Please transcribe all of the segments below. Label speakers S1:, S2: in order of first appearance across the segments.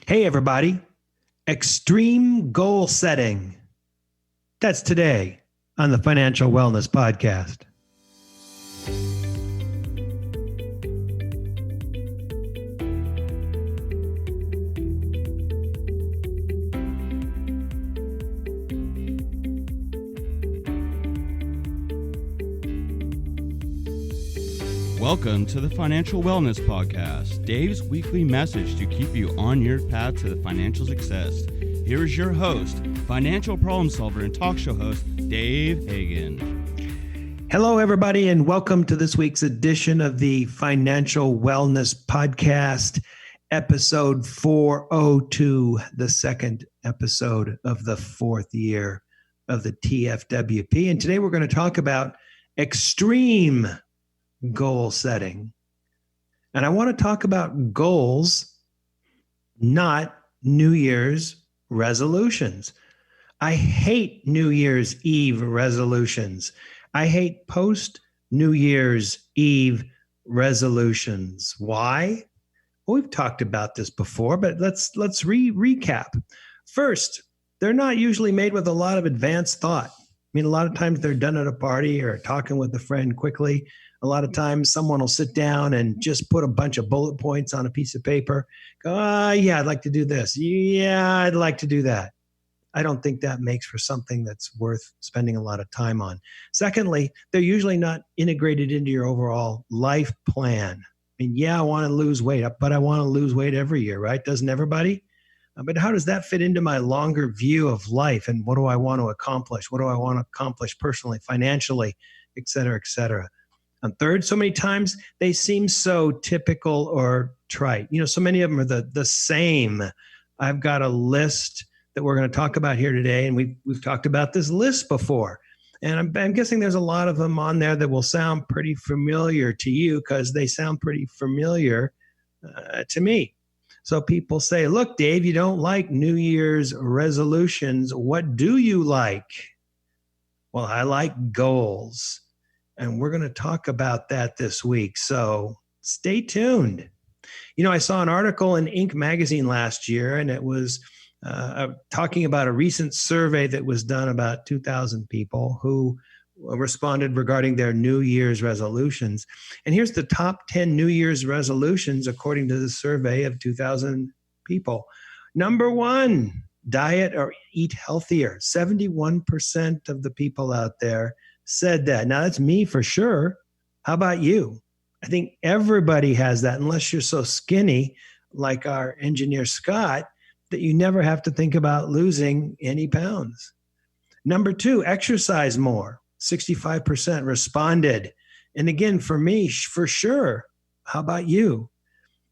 S1: Hey, everybody. Extreme goal setting. That's today on the Financial Wellness Podcast.
S2: Welcome to the Financial Wellness Podcast, Dave's weekly message to keep you on your path to the financial success. Here is your host, financial problem solver and talk show host, Dave Hagan.
S1: Hello, everybody, and welcome to this week's edition of the Financial Wellness Podcast, episode 402, the second episode of the fourth year of the TFWP. And today we're going to talk about extreme goal setting. And I want to talk about goals, not New Year's resolutions. I hate New Year's Eve resolutions. I hate post New Year's Eve resolutions. Why? Well, we've talked about this before, but let's recap. First, they're not usually made with a lot of advanced thought. I mean, a lot of times they're done at a party or talking with a friend quickly. A lot of times someone will sit down and just put a bunch of bullet points on a piece of paper. Go, yeah, I'd like to do this. Yeah, I'd like to do that. I don't think that makes for something that's worth spending a lot of time on. Secondly, they're usually not integrated into your overall life plan. I mean, yeah, I want to lose weight, but I want to lose weight every year, right? Doesn't everybody? But how does that fit into my longer view of life? And what do I want to accomplish? What do I want to accomplish personally, financially, et cetera, et cetera? And third, so many times they seem so typical or trite. You know, so many of them are the same. I've got a list that we're going to talk about here today, and we've talked about this list before. And I'm guessing there's a lot of them on there that will sound pretty familiar to you because they sound pretty familiar to me. So people say, look, Dave, you don't like New Year's resolutions. What do you like? Well, I like goals. And we're going to talk about that this week. So stay tuned. You know, I saw an article in Inc. magazine last year, and it was talking about a recent survey that was done about 2,000 people who responded regarding their New Year's resolutions. And here's the top 10 New Year's resolutions according to the survey of 2,000 people. Number one, diet or eat healthier. 71% of the people out there said that. Now, that's me for sure. How about you? I think everybody has that, unless you're so skinny, like our engineer Scott, that you never have to think about losing any pounds. Number two, exercise more. 65% responded. And again, for me, for sure. How about you?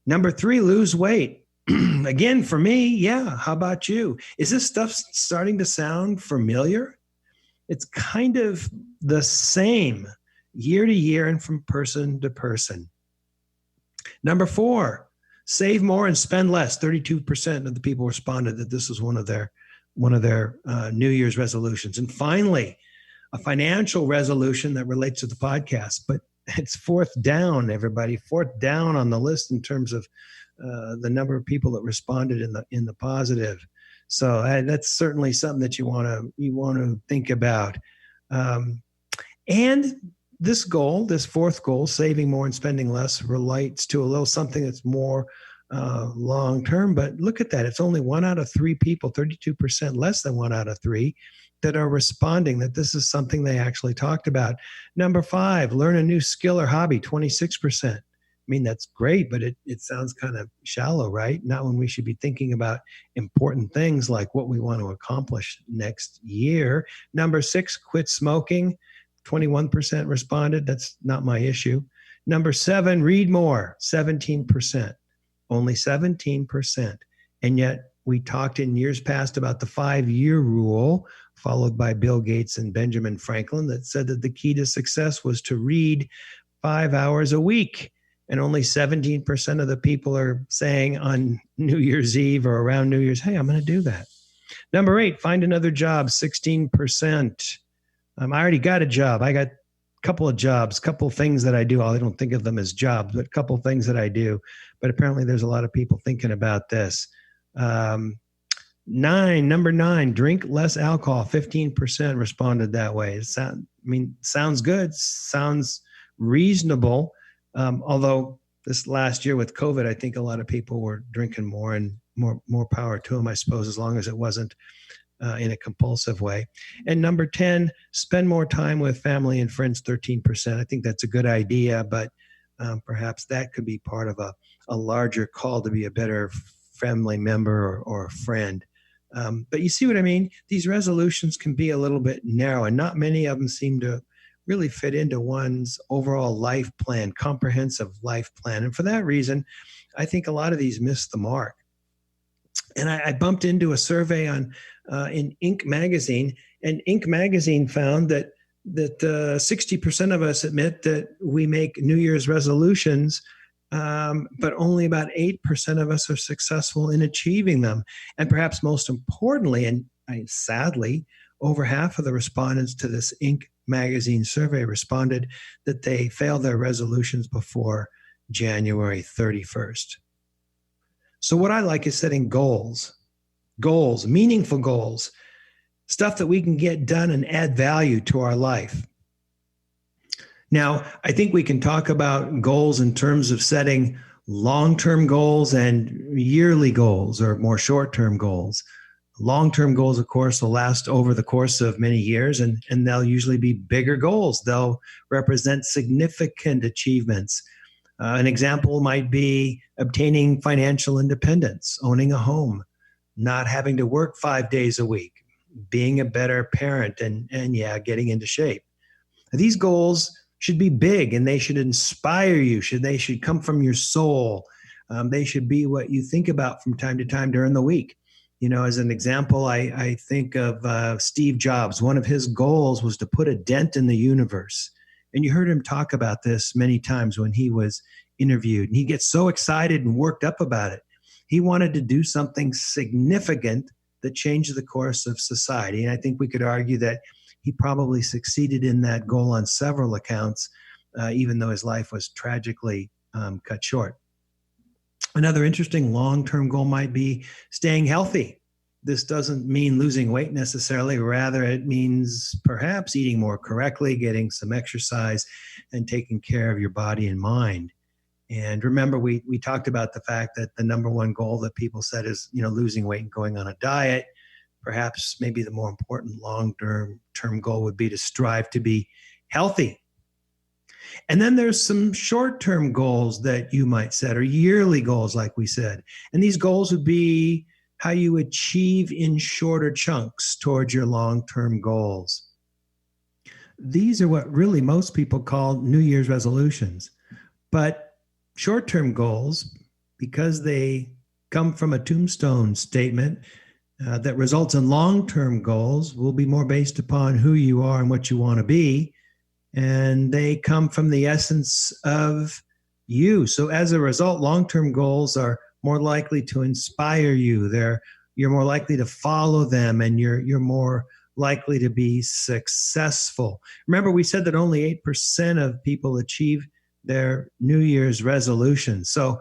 S1: Number three, lose weight. Again, for me, yeah. How about you? Is this stuff starting to sound familiar? It's kind of the same year to year and from person to person. Number four, save more and spend less. 32% of the people responded that this was one of their New Year's resolutions. And finally, a financial resolution that relates to the podcast, but it's fourth down, everybody, fourth down on the list in terms of the number of people that responded in the positive. So that's certainly something that you want to think about. And this goal, this fourth goal, saving more and spending less, relates to a little something that's more long-term. But look at that. It's only 1 out of 3 people, 32% less than 1 out of 3, that are responding that this is something they actually talked about. Number 5, learn a new skill or hobby, 26%. I mean, that's great, but it sounds kind of shallow, right? Not when we should be thinking about important things like what we want to accomplish next year. Number 6, quit smoking. 21% responded. That's not my issue. Number 7, read more. 17%. Only 17%. And yet we talked in years past about the 5-year rule, followed by Bill Gates and Benjamin Franklin, that said that the key to success was to read 5 hours a week. And only 17% of the people are saying on New Year's Eve or around New Year's, hey, I'm going to do that. Number 8, find another job, 16%. I already got a job. I got a couple of jobs, couple of things that I do. I don't think of them as jobs, but a couple of things that I do. But apparently there's a lot of people thinking about this. Um, number nine, drink less alcohol. 15% responded that way. Sounds good. Sounds reasonable. Although this last year with COVID, I think a lot of people were drinking more, and more power to them, I suppose, as long as it wasn't in a compulsive way. And number 10, spend more time with family and friends. 13%. I think that's a good idea, but perhaps that could be part of a larger call to be a better family member or a friend. But you see what I mean? These resolutions can be a little bit narrow, and not many of them seem to really fit into one's overall life plan, comprehensive life plan. And for that reason, I think a lot of these miss the mark. And I bumped into a survey on in Inc. magazine, and Inc. magazine found that 60% of us admit that we make New Year's resolutions, but only about 8% of us are successful in achieving them. And perhaps most importantly, and sadly, over half of the respondents to this Inc. magazine survey responded that they failed their resolutions before January 31st. So what I like is setting goals, meaningful goals, stuff that we can get done and add value to our life. Now, I think we can talk about goals in terms of setting long-term goals and yearly goals, or more short-term goals. Long-term goals, of course, will last over the course of many years, and they'll usually be bigger goals. They'll represent significant achievements. An example might be obtaining financial independence, owning a home, not having to work 5 days a week, being a better parent, and getting into shape. These goals should be big, and they should inspire you. They should come from your soul. They should be what you think about from time to time during the week. You know, as an example, I think of Steve Jobs. One of his goals was to put a dent in the universe. And you heard him talk about this many times when he was interviewed. And he gets so excited and worked up about it. He wanted to do something significant that changed the course of society. And I think we could argue that he probably succeeded in that goal on several accounts, even though his life was tragically cut short. Another interesting long-term goal might be staying healthy. This doesn't mean losing weight necessarily. Rather, it means perhaps eating more correctly, getting some exercise, and taking care of your body and mind. And remember, we talked about the fact that the number one goal that people set is, losing weight and going on a diet. Perhaps maybe the more important long-term goal would be to strive to be healthy. And then there's some short-term goals that you might set, or yearly goals, like we said. And these goals would be how you achieve in shorter chunks towards your long-term goals. These are what really most people call New Year's resolutions. But short-term goals, because they come from a tombstone statement that results in long-term goals, will be more based upon who you are and what you want to be. And they come from the essence of you. So as a result, long-term goals are more likely to inspire you. You're more likely to follow them, and you're more likely to be successful. Remember, we said that only 8% of people achieve their New Year's resolutions. So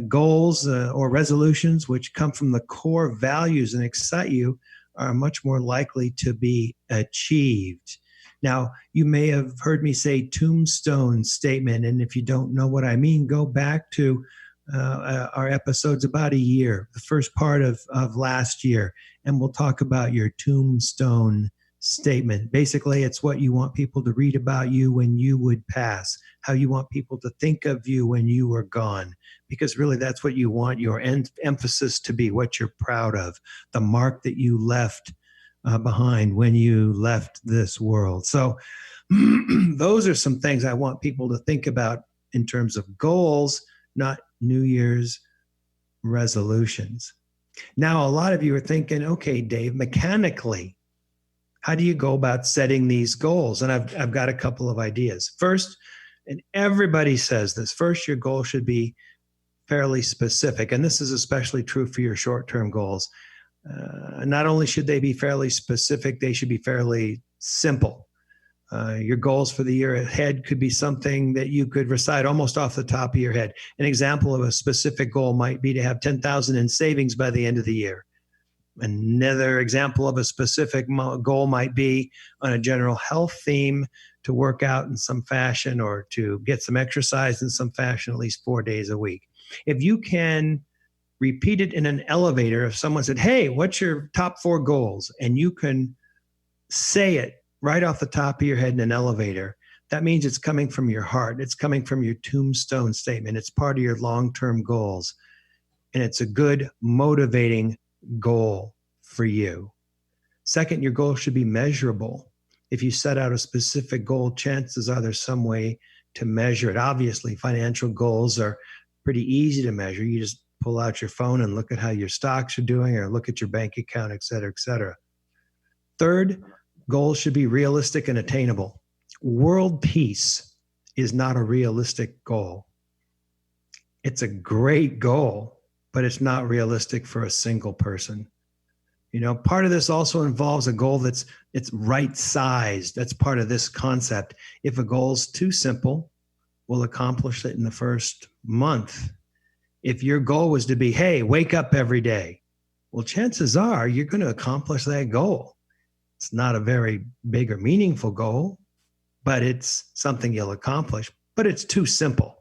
S1: goals or resolutions which come from the core values and excite you are much more likely to be achieved. Now, you may have heard me say tombstone statement, and if you don't know what I mean, go back to our episodes about a year, the first part of last year, and we'll talk about your tombstone statement. Basically, it's what you want people to read about you when you would pass, how you want people to think of you when you were gone, because really that's what you want your emphasis to be, what you're proud of, the mark that you left behind when you left this world. So those are some things I want people to think about in terms of goals, not New Year's resolutions. Now, a lot of you are thinking, okay, Dave, mechanically, how do you go about setting these goals? And I've got a couple of ideas. First, and everybody says this, first, your goal should be fairly specific. And this is especially true for your short-term goals. Not only should they be fairly specific, they should be fairly simple. Your goals for the year ahead could be something that you could recite almost off the top of your head. An example of a specific goal might be to have 10,000 in savings by the end of the year. Another example of a specific goal might be on a general health theme to work out in some fashion or to get some exercise in some fashion at least 4 days a week. If you can repeat it in an elevator, if someone said, hey, what's your top 4 goals? And you can say it right off the top of your head in an elevator, that means it's coming from your heart. It's coming from your tombstone statement. It's part of your long-term goals. And it's a good motivating goal for you. Second, your goal should be measurable. If you set out a specific goal, chances are there's some way to measure it. Obviously, financial goals are pretty easy to measure. You just pull out your phone and look at how your stocks are doing or look at your bank account, et cetera, et cetera. Third, goals should be realistic and attainable. World peace is not a realistic goal. It's a great goal, but it's not realistic for a single person. Part of this also involves a goal it's right sized. That's part of this concept. If a goal's too simple, we'll accomplish it in the first month. If your goal was to be, hey, wake up every day, well, chances are you're going to accomplish that goal. It's not a very big or meaningful goal, but it's something you'll accomplish, but it's too simple.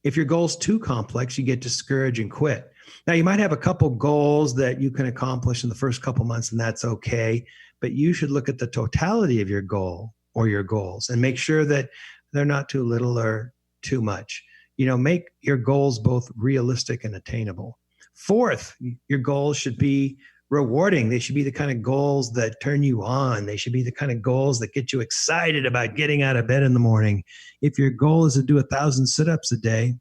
S1: If your goal's too complex, you get discouraged and quit. Now, you might have a couple goals that you can accomplish in the first couple months, and that's okay. But you should look at the totality of your goal or your goals and make sure that they're not too little or too much. Make your goals both realistic and attainable. Fourth, your goals should be rewarding. They should be the kind of goals that turn you on. They should be the kind of goals that get you excited about getting out of bed in the morning. If your goal is to do 1,000 sit-ups a day,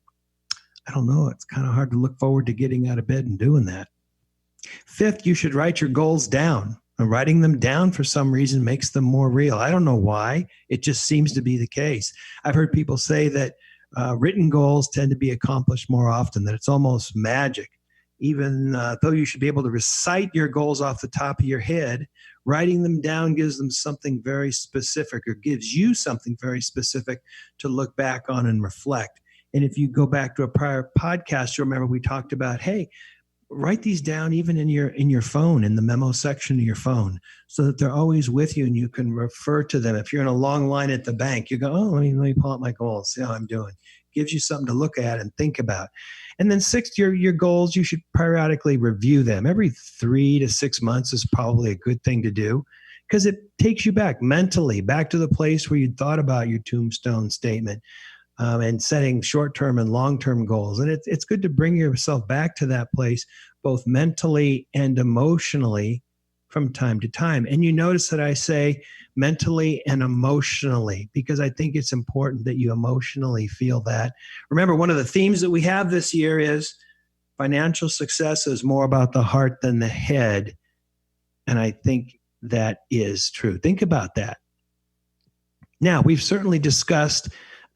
S1: I don't know, it's kind of hard to look forward to getting out of bed and doing that. Fifth, you should write your goals down. And writing them down for some reason makes them more real. I don't know why. It just seems to be the case. I've heard people say that written goals tend to be accomplished more often, that it's almost magic. Even though you should be able to recite your goals off the top of your head, writing them down gives them something very specific or gives you something very specific to look back on and reflect. And if you go back to a prior podcast, you'll remember we talked about, hey, write these down even in your phone, in the memo section of your phone, so that they're always with you and you can refer to them. If you're in a long line at the bank, you go, oh, let me pull out my goals, see how I'm doing. Gives you something to look at and think about. And then sixth, your goals, you should periodically review them. Every 3 to 6 months is probably a good thing to do because it takes you back mentally, back to the place where you thought about your tombstone statement. And setting short-term and long-term goals. And it's good to bring yourself back to that place, both mentally and emotionally from time to time. And you notice that I say mentally and emotionally, because I think it's important that you emotionally feel that. Remember, one of the themes that we have this year is financial success is more about the heart than the head. And I think that is true. Think about that. Now, we've certainly discussed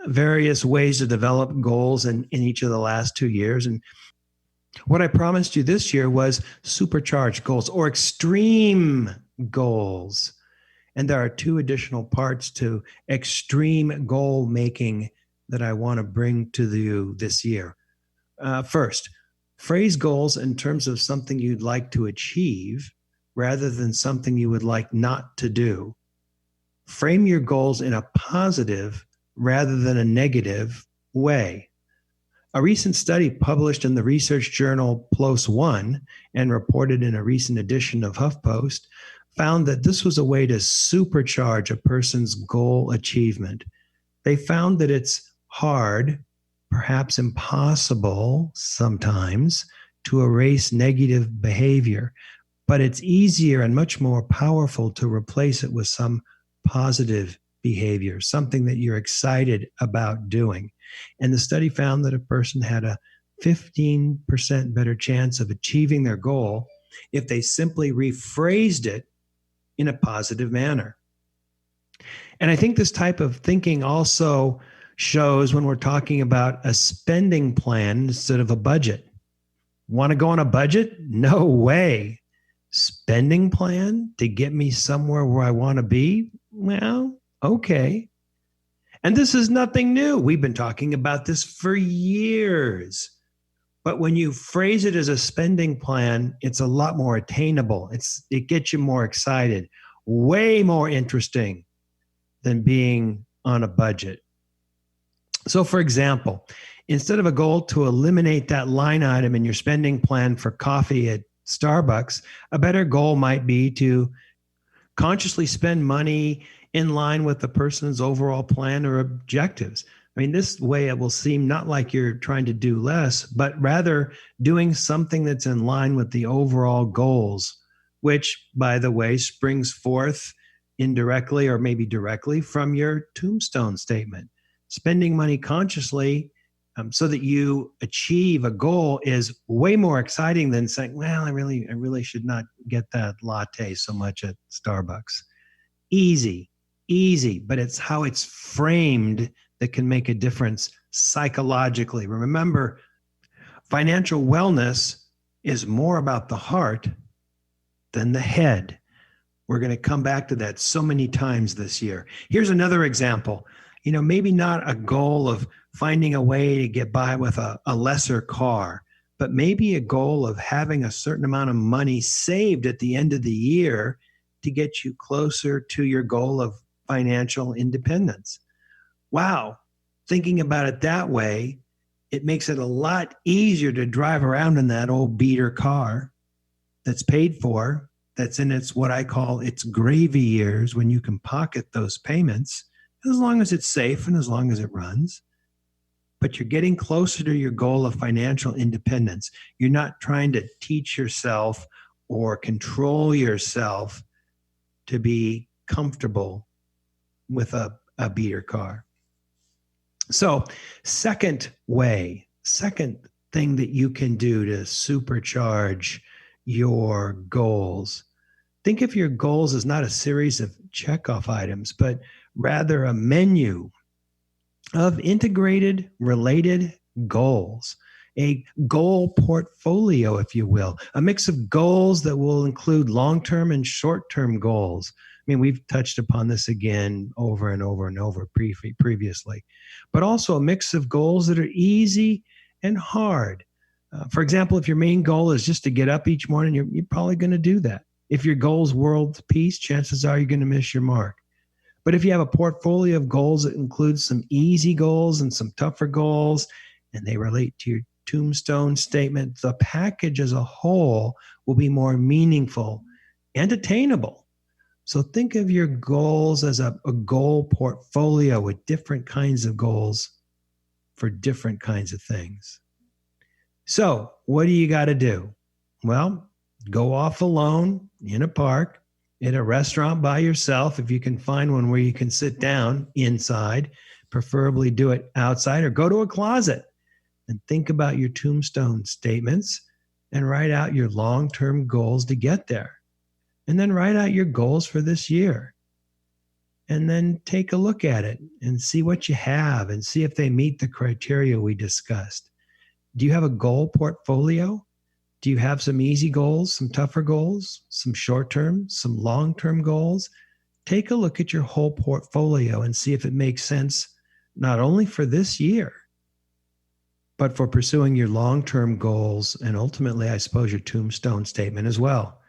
S1: various ways to develop goals in each of the last 2 years. And what I promised you this year was supercharged goals or extreme goals. And there are 2 additional parts to extreme goal making that I want to bring to you this year. First, phrase goals in terms of something you'd like to achieve rather than something you would like not to do. Frame your goals in a positive rather than a negative way. A recent study published in the research journal PLOS One and reported in a recent edition of HuffPost found that this was a way to supercharge a person's goal achievement. They found that it's hard, perhaps impossible sometimes, to erase negative behavior, but it's easier and much more powerful to replace it with some positive behavior, something that you're excited about doing. And the study found that a person had a 15% better chance of achieving their goal if they simply rephrased it in a positive manner. And I think this type of thinking also shows when we're talking about a spending plan instead of a budget. Want to go on a budget? No way. Spending plan to get me somewhere where I want to be? Well, Okay. And this is nothing new. We've been talking about this for years. But when you phrase it as a spending plan, it's a lot more attainable. It gets you more excited, way more interesting than being on a budget. So, for example, instead of a goal to eliminate that line item in your spending plan for coffee at Starbucks, a better goal might be to consciously spend money in line with the person's overall plan or objectives. I mean, this way it will seem not like you're trying to do less, but rather doing something that's in line with the overall goals, which, by the way, springs forth indirectly or maybe directly from your tombstone statement. Spending money consciously so that you achieve a goal is way more exciting than saying, well, I really should not get that latte so much at Starbucks. Easy, but it's how it's framed that can make a difference psychologically. Remember, financial wellness is more about the heart than the head. We're going to come back to that so many times this year. Here's another example. Maybe not a goal of finding a way to get by with a lesser car, but maybe a goal of having a certain amount of money saved at the end of the year to get you closer to your goal of financial independence. Wow. Thinking about it that way, it makes it a lot easier to drive around in that old beater car that's paid for, that's in what I call its gravy years, when you can pocket those payments, as long as it's safe and as long as it runs. But you're getting closer to your goal of financial independence. You're not trying to teach yourself or control yourself to be comfortable with a beater car. So, second thing that you can do to supercharge your goals. Think of your goals as not a series of checkoff items, but rather a menu of integrated, related goals, a goal portfolio, if you will, a mix of goals that will include long-term and short-term goals. I mean, we've touched upon this again over and over and over previously, but also a mix of goals that are easy and hard. For example, if your main goal is just to get up each morning, you're probably going to do that. If your goal is world peace, chances are you're going to miss your mark. But if you have a portfolio of goals that includes some easy goals and some tougher goals, and they relate to your tombstone statement, the package as a whole will be more meaningful and attainable. So think of your goals as a goal portfolio with different kinds of goals for different kinds of things. So what do you got to do? Well, go off alone in a park, in a restaurant by yourself, if you can find one where you can sit down inside, preferably do it outside, or go to a closet and think about your tombstone statements and write out your long-term goals to get there. And then write out your goals for this year. And then take a look at it and see what you have and see if they meet the criteria we discussed. Do you have a goal portfolio? Do you have some easy goals, some tougher goals, some short-term, some long-term goals? Take a look at your whole portfolio and see if it makes sense, not only for this year, but for pursuing your long-term goals and ultimately, I suppose, your tombstone statement as well.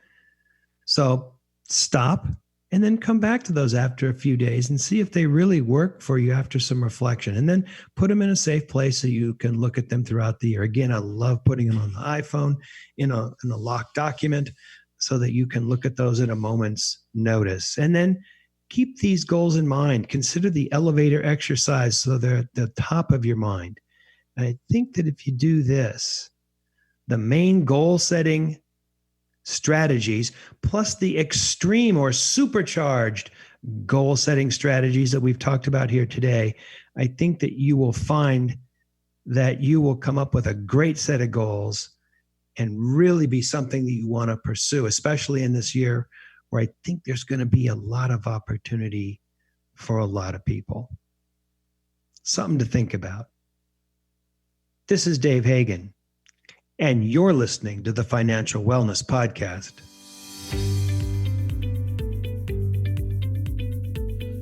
S1: So stop and then come back to those after a few days and see if they really work for you after some reflection. And then put them in a safe place so you can look at them throughout the year. Again, I love putting them on the iPhone in a locked document so that you can look at those at a moment's notice. And then keep these goals in mind. Consider the elevator exercise so they're at the top of your mind. And I think that if you do this, the main goal setting strategies plus the extreme or supercharged goal setting strategies that we've talked about here today, I think that you will find that you will come up with a great set of goals and really be something that you want to pursue, especially in this year where I think there's going to be a lot of opportunity for a lot of people. Something to think about. This is Dave Hagan, and you're listening to the Financial Wellness Podcast.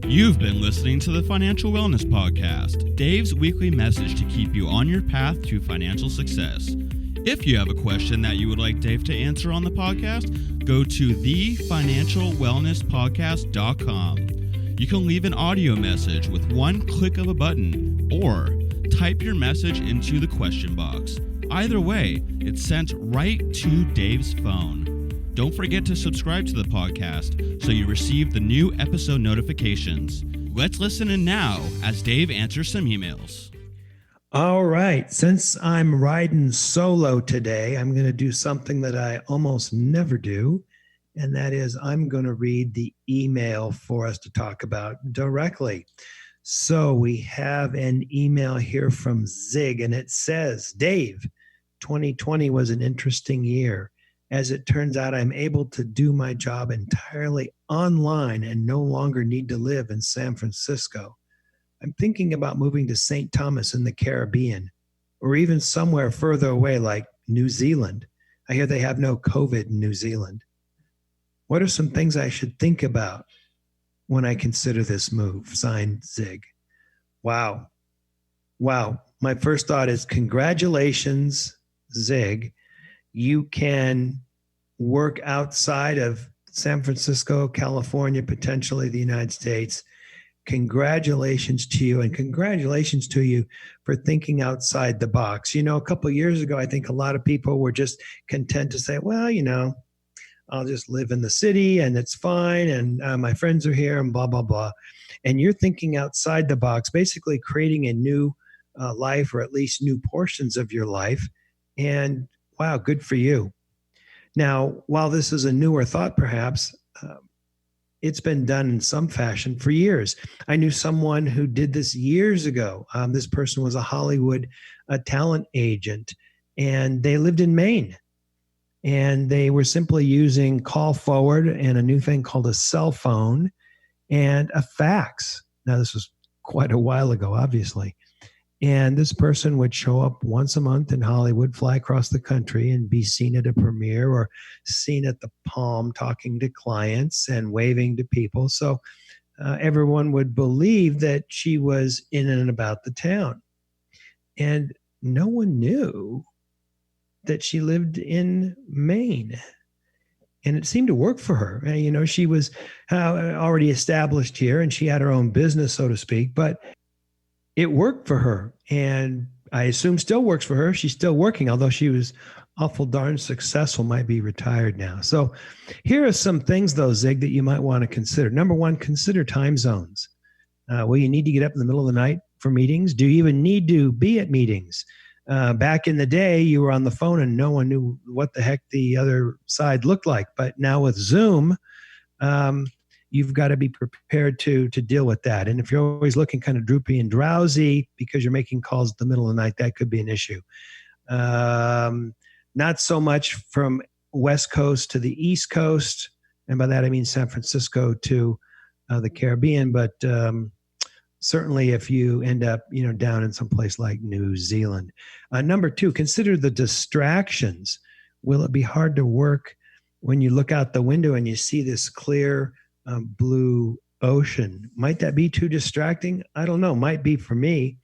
S2: You've been listening to the Financial Wellness Podcast, Dave's weekly message to keep you on your path to financial success. If you have a question that you would like Dave to answer on the podcast, go to thefinancialwellnesspodcast.com. You can leave an audio message with one click of a button or type your message into the question box. Either way, it's sent right to Dave's phone. Don't forget to subscribe to the podcast so you receive the new episode notifications. Let's listen in now as Dave answers some emails.
S1: All right. Since I'm riding solo today, I'm going to do something that I almost never do, and that is I'm going to read the email for us to talk about directly. So we have an email here from Zig, and it says, Dave, 2020 was an interesting year. As it turns out, I'm able to do my job entirely online and no longer need to live in San Francisco. I'm thinking about moving to St. Thomas in the Caribbean, or even somewhere further away like New Zealand. I hear they have no COVID in New Zealand. What are some things I should think about when I consider this move? Signed, Zig. Wow. My first thought is congratulations, Zig. You can work outside of San Francisco, California, potentially the United States. Congratulations to you, and congratulations to you for thinking outside the box. You know, a couple of years ago, I think a lot of people were just content to say, well, I'll just live in the city and it's fine, and my friends are here and blah, blah, blah. And you're thinking outside the box, basically creating a new life, or at least new portions of your life. And wow, good for you. Now, while this is a newer thought, perhaps, it's been done in some fashion for years. I knew someone who did this years ago. This person was a Hollywood talent agent, and they lived in Maine. And they were simply using call forward and a new thing called a cell phone and a fax. Now, this was quite a while ago, obviously. And this person would show up once a month in Hollywood, fly across the country, and be seen at a premiere or seen at the Palm talking to clients and waving to people. So everyone would believe that she was in and about the town. And no one knew that she lived in Maine. And it seemed to work for her. She was already established here, and she had her own business, so to speak, but it worked for her, and I assume still works for her. She's still working, although she was awful darn successful, might be retired now. So here are some things, though, Zig, that you might want to consider. Number one, consider time zones. Will you need to get up in the middle of the night for meetings? Do you even need to be at meetings? Back in the day, you were on the phone and no one knew what the heck the other side looked like. But now with Zoom, you've got to be prepared to deal with that. And if you're always looking kind of droopy and drowsy because you're making calls at the middle of the night, that could be an issue. Not so much from West Coast to the East Coast. And by that, I mean San Francisco to the Caribbean. But certainly if you end up, down in some place like New Zealand. Number two, consider the distractions. Will it be hard to work when you look out the window and you see this clear blue ocean? Might that be too distracting? I don't know. Might be for me.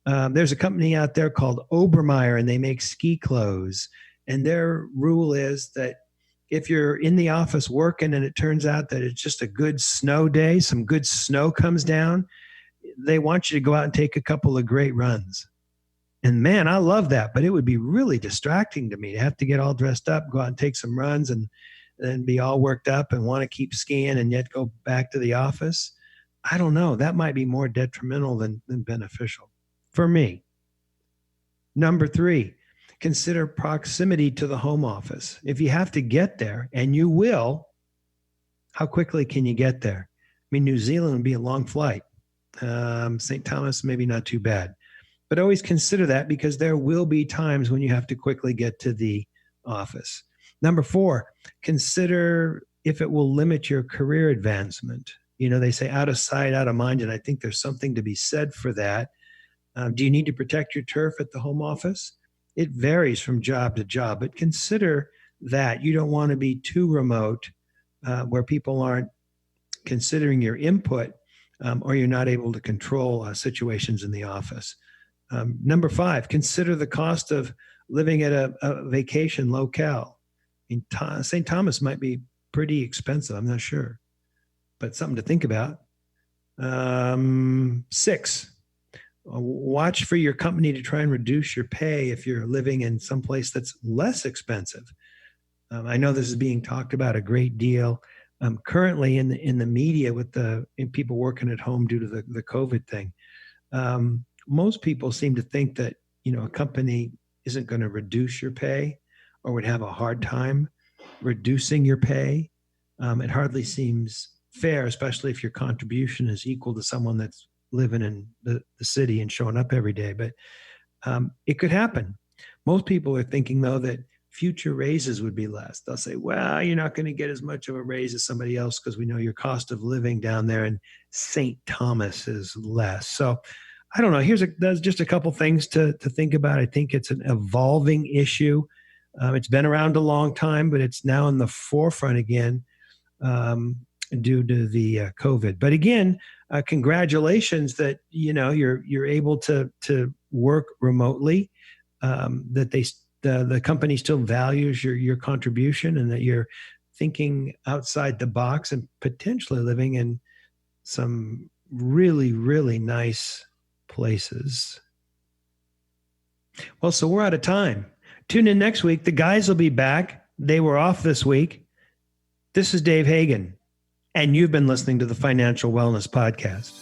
S1: There's a company out there called Obermeyer, and they make ski clothes. And their rule is that if you're in the office working and it turns out that it's just a good snow day, some good snow comes down, they want you to go out and take a couple of great runs. And man, I love that, but it would be really distracting to me to have to get all dressed up, go out and take some runs, and then be all worked up and want to keep skiing and yet go back to the office. I don't know. That might be more detrimental than beneficial for me. Number three, consider proximity to the home office. If you have to get there, and you will, how quickly can you get there? I mean, New Zealand would be a long flight. St. Thomas, maybe not too bad. But always consider that, because there will be times when you have to quickly get to the office. Number four, consider if it will limit your career advancement. They say out of sight, out of mind, and I think there's something to be said for that. Do you need to protect your turf at the home office? It varies from job to job, but consider that. You don't want to be too remote where people aren't considering your input or you're not able to control situations in the office. Number 5, consider the cost of living at a vacation locale. St. Thomas might be pretty expensive. I'm not sure, but something to think about. 6, watch for your company to try and reduce your pay if you're living in some place that's less expensive. I know this is being talked about a great deal currently in the media with in people working at home due to the COVID thing. Most people seem to think that, a company isn't going to reduce your pay or would have a hard time reducing your pay. It hardly seems fair, especially if your contribution is equal to someone that's living in the city and showing up every day. But it could happen. Most people are thinking, though, that future raises would be less. They'll say, well, you're not going to get as much of a raise as somebody else because we know your cost of living down there in St. Thomas is less. So I don't know. There's just a couple things to think about. I think it's an evolving issue. It's been around a long time, but it's now in the forefront again due to the COVID. But again, congratulations that you're able to work remotely. That the company still values your contribution, and that you're thinking outside the box and potentially living in some really, really nice places. Well, so we're out of time. Tune in next week. The guys will be back. They were off this week. This is Dave Hagan, and you've been listening to the Financial Wellness Podcast.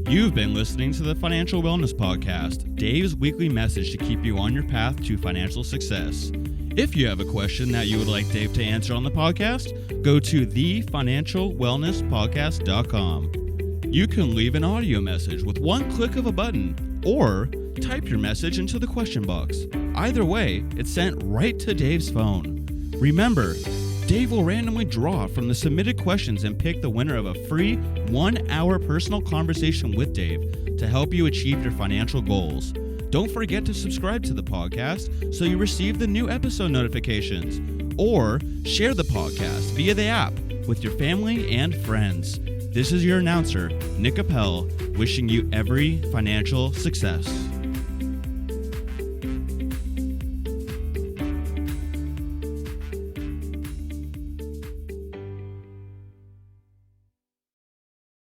S2: You've been listening to the Financial Wellness Podcast, Dave's weekly message to keep you on your path to financial success. If you have a question that you would like Dave to answer on the podcast, go to thefinancialwellnesspodcast.com. You can leave an audio message with one click of a button, or type your message into the question box. Either way, it's sent right to Dave's phone. Remember, Dave will randomly draw from the submitted questions and pick the winner of a free 1-hour personal conversation with Dave to help you achieve your financial goals. Don't forget to subscribe to the podcast so you receive the new episode notifications, or share the podcast via the app with your family and friends. This is your announcer, Nick Appel, wishing you every financial success.